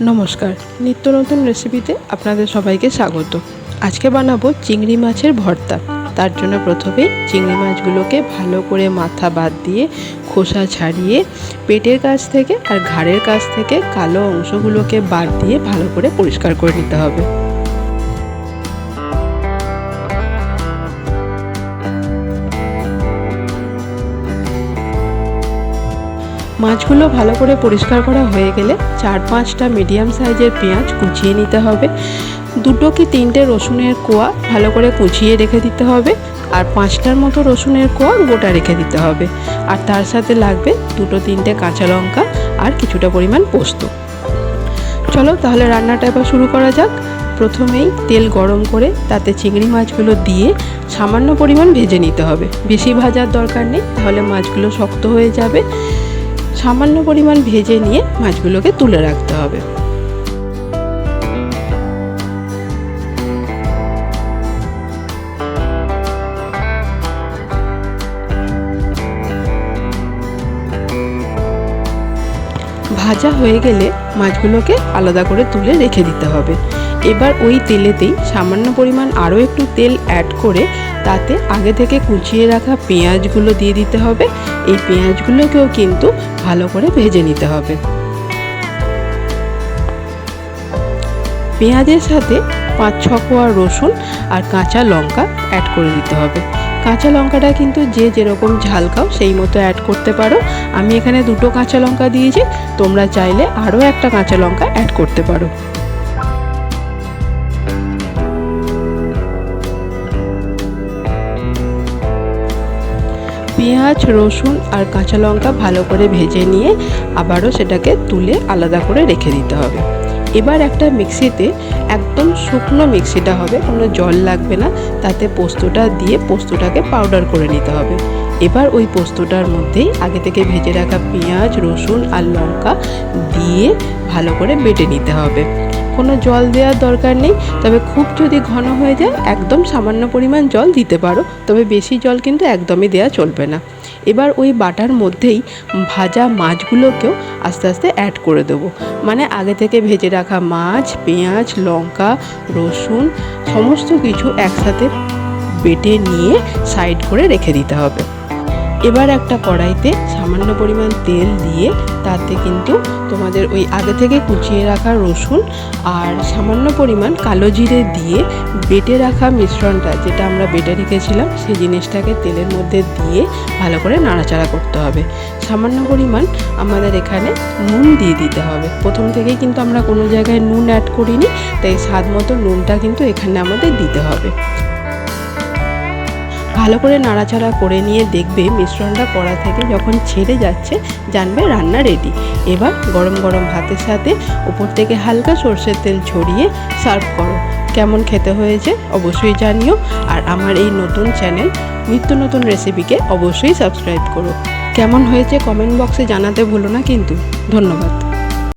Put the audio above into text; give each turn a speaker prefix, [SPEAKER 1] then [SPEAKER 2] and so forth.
[SPEAKER 1] নমস্কার, নিত্য নতুন রেসিপিতে আপনাদের সবাইকে স্বাগত। আজকে বানাবো চিংড়ি মাছের ভর্তা। তার জন্য প্রথমেই চিংড়ি মাছগুলোকে ভালো করে মাথা বাদ দিয়ে খোসা ছাড়িয়ে পেটের কাছ থেকে আর ঘাড়ের কাছ থেকে কালো অংশগুলোকে বাদ দিয়ে ভালো করে পরিষ্কার করে নিতে হবে। মাছগুলো ভালো করে পরিষ্কার করা হয়ে গেলে 4-5টা মিডিয়াম সাইজের পেঁয়াজ কুচিয়ে নিতে হবে। 2 কি 3টে রসুনের কোয়া ভালো করে কুচিয়ে রেখে দিতে হবে। আর 5টার মতো রসুনের কোয়া গোটা রেখে দিতে হবে। আর তার সাথে লাগবে 2-3টে কাঁচা লঙ্কা আর কিছুটা পরিমাণ পোস্ত। চলো তাহলে রান্নাটা এবার শুরু করা যাক। প্রথমেই তেল গরম করে তাতে চিংড়ি মাছগুলো দিয়ে সামান্য পরিমাণ ভেজে নিতে হবে। বেশি ভাজার দরকার নেই, তাহলে মাছগুলো শক্ত হয়ে যাবে। সামান্য পরিমাণ ভেজে নিয়ে মাছগুলোকে তুলে রাখতে হবে। ভাজা হয়ে গেলে মাছগুলোকে আলাদা করে তুলে রেখে দিতে হবে। এবার ওই তেলেতেই সামান্য পরিমাণ আরও একটু তেল অ্যাড করে তাতে আগে থেকে কুচিয়ে রাখা পেঁয়াজগুলো দিয়ে দিতে হবে। এই পেঁয়াজগুলোকেও কিন্তু ভালো করে ভেজে নিতে হবে। পেঁয়াজের সাথে 5-6 কোয়া রসুন আর কাঁচা লঙ্কা অ্যাড করে দিতে হবে। কাঁচা লঙ্কাটা কিন্তু যে যেরকম ঝাল খাও সেই মতো অ্যাড করতে পারো। আমি এখানে 2টো কাঁচা লঙ্কা দিয়েছি, তোমরা চাইলে আরও একটা কাঁচা লঙ্কা অ্যাড করতে পারো। পেঁয়াজ, রসুন আর কাঁচা লঙ্কা ভালো করে ভেজে নিয়ে আবারও সেটাকে তুলে আলাদা করে রেখে দিতে হবে। এবার একটা মিক্সিতে, একদম শুকনো মিক্সিটা হবে, কোনো জল লাগবে না, তাতে পোস্তটা দিয়ে পোস্তটাকে পাউডার করে নিতে হবে। এবার ওই পোস্তটার মধ্যেই আগে থেকে ভেজে রাখা পেঁয়াজ, রসুন আর লঙ্কা দিয়ে ভালো করে বেটে নিতে হবে। কোনো জল দেওয়ার দরকার নেই, তবে খুব যদি ঘন হয়ে যায় একদম সামান্য পরিমাণ জল দিতে পারো, তবে বেশি জল কিন্তু একদমই দেওয়া চলবে না। এবার ওই বাটার মধ্যেই ভাজা মাছগুলোকেও আস্তে আস্তে অ্যাড করে দেবো। মানে আগে থেকে ভেজে রাখা মাছ, পেঁয়াজ, লঙ্কা, রসুন সমস্ত কিছু একসাথে বেটে নিয়ে সাইড করে রেখে দিতে হবে। এবার একটা কড়াইতে সামান্য পরিমাণ তেল দিয়ে তাতে কিন্তু তোমাদের ওই আগে থেকে কুচিয়ে রাখা রসুন আর সামান্য পরিমাণ কালো জিরে দিয়ে বেটে রাখা মিশ্রণটা, যেটা আমরা বেটে রেখেছিলাম, সেই জিনিসটাকে তেলের মধ্যে দিয়ে ভালো করে নাড়াচাড়া করতে হবে। সামান্য পরিমাণ আমাদের এখানে নুন দিয়ে দিতে হবে। প্রথম থেকেই কিন্তু আমরা কোনো জায়গায় নুন অ্যাড করিনি, তাই স্বাদ মতো নুনটা কিন্তু এখানে আমাদের দিতে হবে। ভালো করে নাড়াচাড়া করে নিয়ে দেখবে মিশ্রণটা কড়া থেকে যখন ছেড়ে যাচ্ছে, জানবে রান্না রেডি। এবার গরম গরম ভাতের সাথে উপর থেকে হালকা সর্ষের তেল ছড়িয়ে সার্ভ করো। কেমন খেতে হয়েছে অবশ্যই জানিও। আর আমার এই নতুন চ্যানেল নিত্য নতুন রেসিপিকে অবশ্যই সাবস্ক্রাইব করো। কেমন হয়েছে কমেন্ট বক্সে জানাতে ভুলো না কিন্তু। ধন্যবাদ।